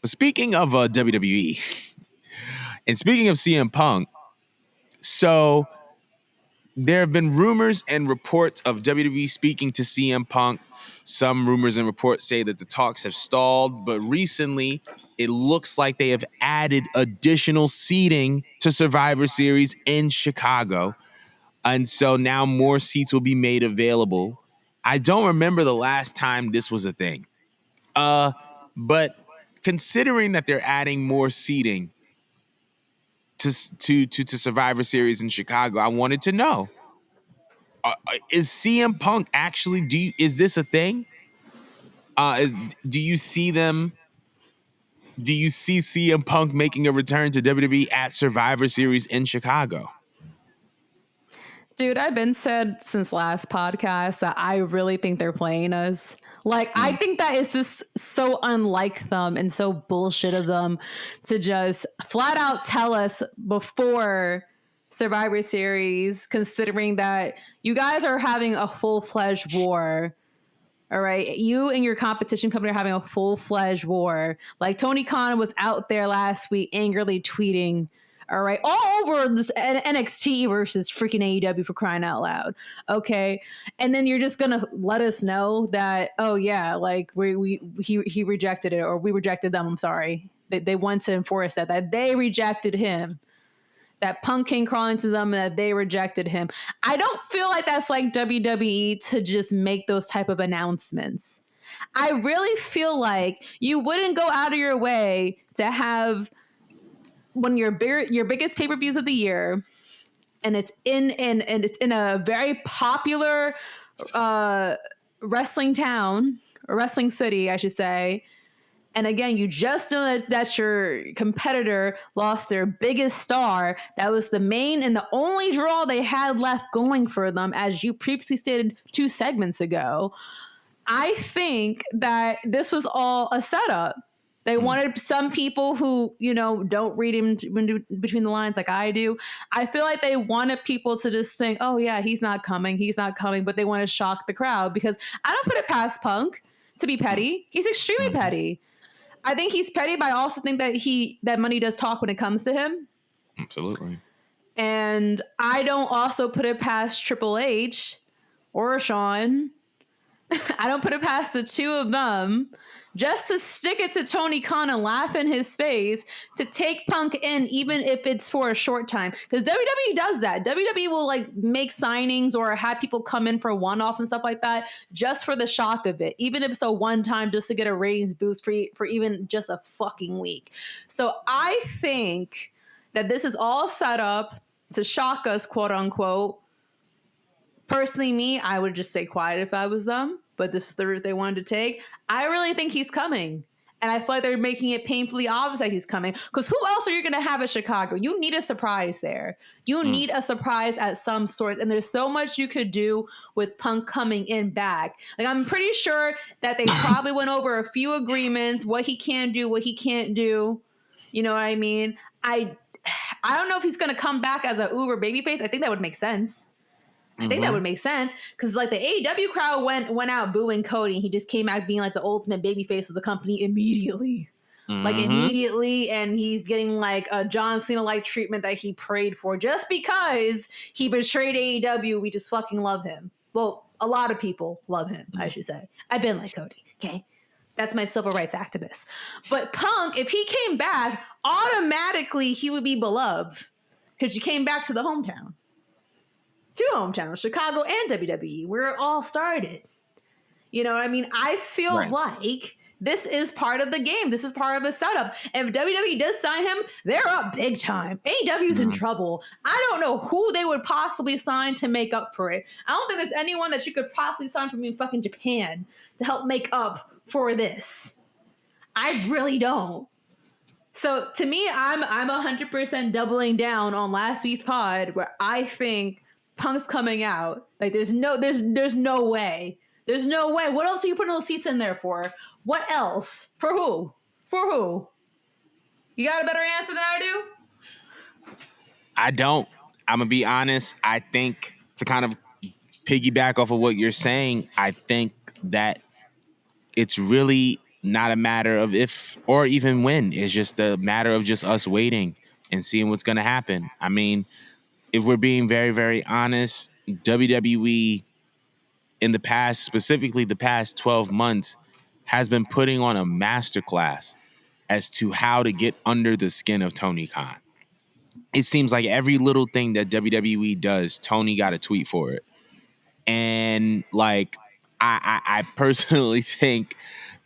Speaking of WWE, and speaking of CM Punk, so there have been rumors and reports of WWE speaking to CM Punk. Some rumors and reports say that the talks have stalled, but recently it looks like they have added additional seating to Survivor Series in Chicago. And so now more seats will be made available. I don't remember the last time this was a thing. But considering that they're adding more seating to Survivor Series in Chicago, I wanted to know: is CM Punk actually? Is this a thing? Do you see them? Do you see CM Punk making a return to WWE at Survivor Series in Chicago? Dude, I've been said since last podcast that I really think they're playing us. Like, I think that is just so unlike them and so bullshit of them to just flat out tell us before Survivor Series, considering that you guys are having a full-fledged war. All right. You and your competition company are having a full-fledged war. Like, Tony Khan was out there last week angrily tweeting, all right, all over this NXT versus freaking AEW, for crying out loud. Okay. And then you're just going to let us know that, oh, yeah, like he rejected it, or we rejected them. I'm sorry. They want to enforce that they rejected him. That Punk came crawling to them and that they rejected him. I don't feel like that's like WWE to just make those type of announcements. I really feel like you wouldn't go out of your way to have one of your biggest pay-per-views of the year, and it's in a very popular wrestling town, or wrestling city, I should say. And again, you just know that your competitor lost their biggest star. That was the main and the only draw they had left going for them, as you previously stated 2 segments ago. I think that this was all a setup. They wanted some people who, don't read him between the lines like I do. I feel like they wanted people to just think, oh, yeah, he's not coming. But they want to shock the crowd, because I don't put it past Punk to be petty. He's extremely petty. I think he's petty, but I also think that money does talk when it comes to him. Absolutely. And I don't also put it past Triple H or Shawn. I don't put it past the two of them just to stick it to Tony Khan and laugh in his face, to take Punk in, even if it's for a short time. Because WWE does that. WWE will like make signings or have people come in for one-offs and stuff like that just for the shock of it, even if it's a one-time, just to get a ratings boost for even just a fucking week. So I think that this is all set up to shock us, quote unquote. Personally, me, I would just stay quiet if I was them, but this is the route they wanted to take. I really think he's coming. And I feel like they're making it painfully obvious that he's coming. Because who else are you going to have at Chicago? You need a surprise there. You need a surprise at some sort. And there's so much you could do with Punk coming in back. Like, I'm pretty sure that they probably went over a few agreements, what he can do, what he can't do. You know what I mean? I don't know if he's going to come back as an Uber babyface. I think that would make sense. I think that would make sense, because like the AEW crowd went out booing Cody. He just came out being like the ultimate babyface of the company immediately. Like immediately, and he's getting like a John Cena-like treatment that he prayed for just because he betrayed AEW. We just fucking love him. Well, a lot of people love him, I should say. I've been like Cody, okay? That's my civil rights activist. But Punk, if he came back, automatically he would be beloved, because you came back to the hometown. 2 hometowns, Chicago and WWE, where it all started. You know what I mean? I feel like this is part of the game. This is part of the setup. And if WWE does sign him, they're up big time. AEW's in trouble. I don't know who they would possibly sign to make up for it. I don't think there's anyone that you could possibly sign from fucking Japan to help make up for this. I really don't. So to me, I'm 100% doubling down on last week's pod, where I think Punk's coming out. Like, there's no way. There's no way. What else are you putting those seats in there for? What else? For who? For who? You got a better answer than I do? I don't. I'm going to be honest. I think, to kind of piggyback off of what you're saying, I think that it's really not a matter of if or even when. It's just a matter of just us waiting and seeing what's going to happen. I mean, if we're being very, very honest, WWE in the past, specifically the past 12 months, has been putting on a masterclass as to how to get under the skin of Tony Khan. It seems like every little thing that WWE does, Tony got a tweet for it. And like, I personally think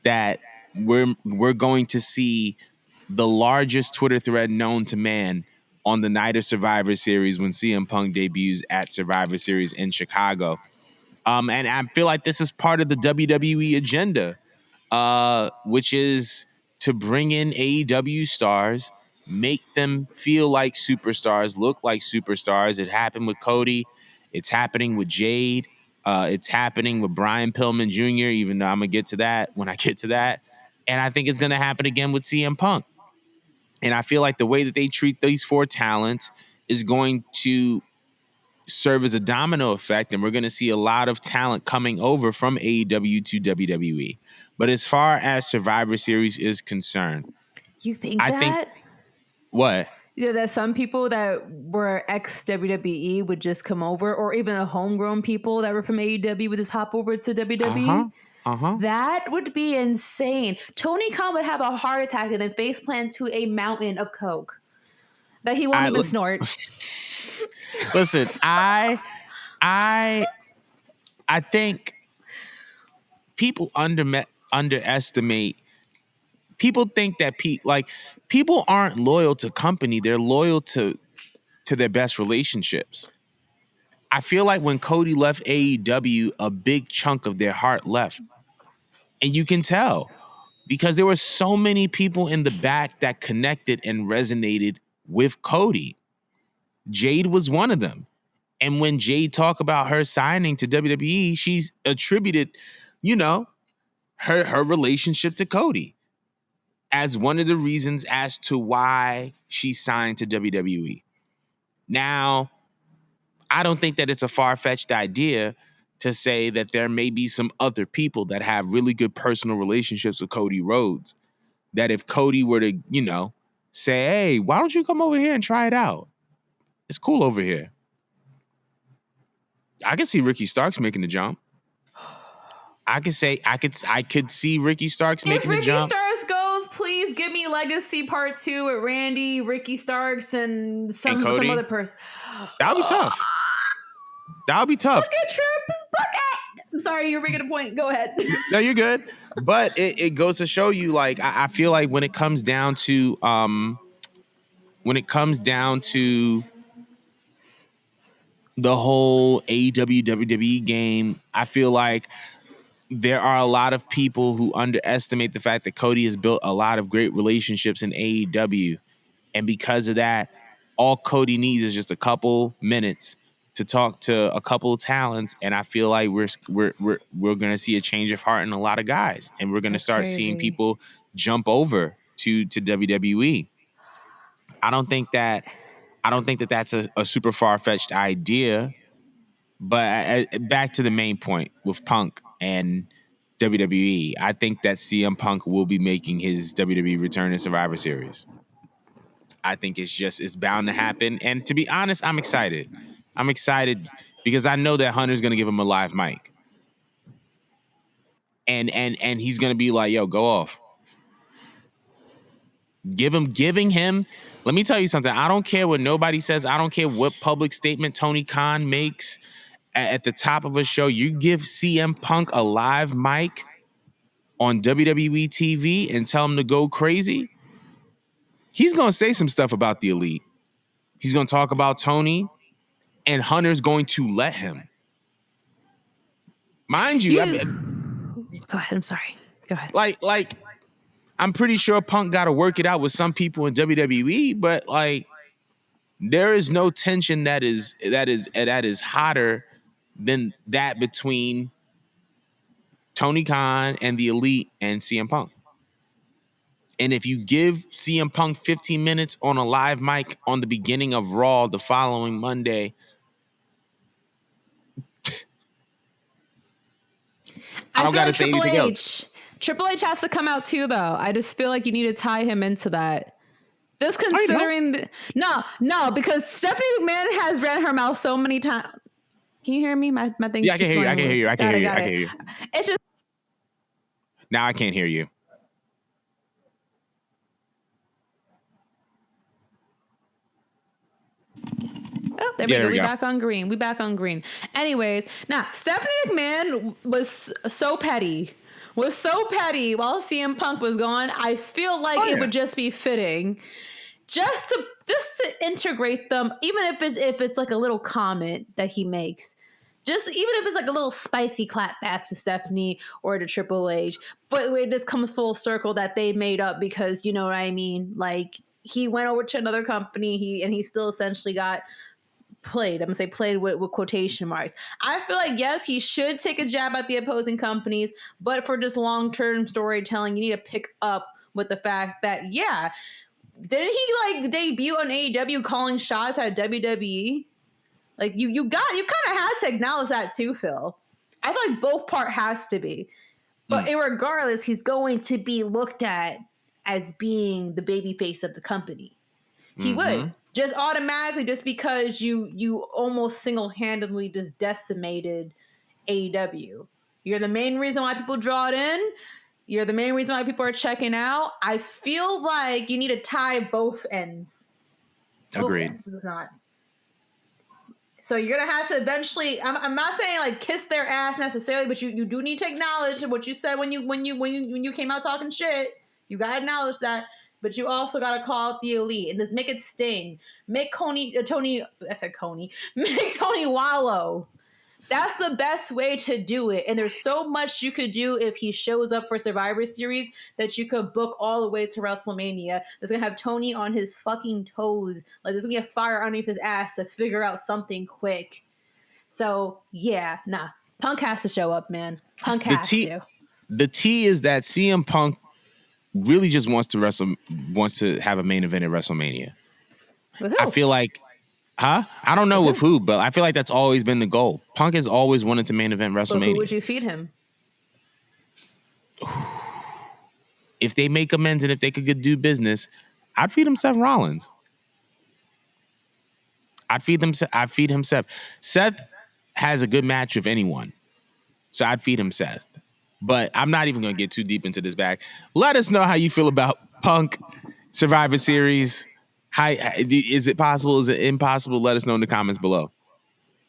that we're going to see the largest Twitter thread known to man on the night of Survivor Series when CM Punk debuts at Survivor Series in Chicago. And I feel like this is part of the WWE agenda, which is to bring in AEW stars, make them feel like superstars, look like superstars. It happened with Cody. It's happening with Jade. It's happening with Brian Pillman Jr., even though I'm going to get to that when I get to that. And I think it's going to happen again with CM Punk. And I feel like the way that they treat these four talents is going to serve as a domino effect, and we're going to see a lot of talent coming over from AEW to WWE. But as far as Survivor Series is concerned, You think I think that? what? That some people that were ex WWE would just come over, or even the homegrown people that were from AEW would just hop over to WWE. That would be insane. Tony Khan would have a heart attack and then face plant to a mountain of coke that he won't even snort. Listen, I think people underestimate. People think that people aren't loyal to company; they're loyal to their best relationships. I feel like when Cody left AEW, a big chunk of their heart left, and you can tell because there were so many people in the back that connected and resonated with Cody. Jade was one of them. And when Jade talked about her signing to WWE, she's attributed, her relationship to Cody as one of the reasons as to why she signed to WWE. Now, I don't think that it's a far-fetched idea to say that there may be some other people that have really good personal relationships with Cody Rhodes, that if Cody were to, say, hey, why don't you come over here and try it out? It's cool over here. I can see Ricky Starks making the jump. I could see Ricky Starks making the jump. If Ricky Starks goes, please give me Legacy Part 2 with Randy, Ricky Starks, and some other person. That would be tough. That would be tough. Look at Trips Bucket. I'm sorry, you're making a point. Go ahead. No, you're good. But it goes to show you, like, I feel like when it comes down to the whole AEW WWE game, I feel like there are a lot of people who underestimate the fact that Cody has built a lot of great relationships in AEW. And because of that, all Cody needs is just a couple minutes to talk to a couple of talents. And I feel like we're going to see a change of heart in a lot of guys. And we're going to start seeing people jump over to WWE. I don't think that that's a super far-fetched idea. But back to the main point with Punk and WWE, I think that CM Punk will be making his WWE return to Survivor Series. I think it's bound to happen. And to be honest, I'm excited. I'm excited because I know that Hunter's going to give him a live mic. And he's going to be like, yo, go off. Giving him, let me tell you something. I don't care what nobody says. I don't care what public statement Tony Khan makes at the top of a show. You give CM Punk a live mic on WWE TV and tell him to go crazy, he's going to say some stuff about the Elite. He's going to talk about Tony, and Hunter's going to let him. Mind you, go ahead. I'm sorry. Go ahead. Like, I'm pretty sure Punk got to work it out with some people in WWE, but like, there is no tension that is hotter than that between Tony Khan and the Elite and CM Punk. And if you give CM Punk 15 minutes on a live mic on the beginning of Raw the following Monday, I don't got to say anything else. Triple H has to come out too, though. I just feel like you need to tie him into that. Just considering, no, because Stephanie McMahon has ran her mouth so many times. Can you hear me? My thing. Yeah, I can hear you. I can hear you. I can hear you. I can hear you. It's just Now I can't hear you. oh, there we go. We back on green. We back on green. Anyways, now Stephanie McMahon was so petty. While CM Punk was gone. I feel like it would just be fitting just to integrate them, even if it's like a little comment that he makes. Just even if it's like a little spicy clap back to Stephanie or to Triple H, but it just comes full circle that they made up because you know what I mean. Like he went over to another company, he still essentially got played. I'm gonna say played with quotation marks. I feel like yes, he should take a jab at the opposing companies, but for just long-term storytelling, you need to pick up with the fact that didn't he like debut on AEW calling shots at WWE? Like you kind of had to acknowledge that too, Phil. I feel like both part has to be. But regardless, he's going to be looked at as being the baby face of the company. He would. Just automatically, just because you almost single-handedly just decimated AEW. You're the main reason why people draw it in. You're the main reason why people are checking out. I feel like you need to tie both ends. Agreed. Both ends, not. So you're gonna have to eventually. I'm not saying like kiss their ass necessarily, but you do need to acknowledge what you said when you came out talking shit. You gotta acknowledge that, but you also gotta call out the elite and just make it sting. Make Tony. Make Tony wallow. That's the best way to do it. And there's so much you could do if he shows up for Survivor Series that you could book all the way to WrestleMania. That's going to have Tony on his fucking toes. Like, there's going to be a fire underneath his ass to figure out something quick. So, Punk has to show up, man. Punk has to. The T is that CM Punk really just wants to have a main event at WrestleMania. With who? I feel like... Huh? I don't know with who, but I feel like that's always been the goal. Punk has always wanted to main event WrestleMania. But who would you feed him? If they make amends and if they could do business, I'd feed him Seth Rollins. I'd feed him Seth. Seth has a good match with anyone, so I'd feed him Seth. But I'm not even going to get too deep into this bag. Let us know how you feel about Punk Survivor Series. Is it possible? Is it impossible? Let us know in the comments below.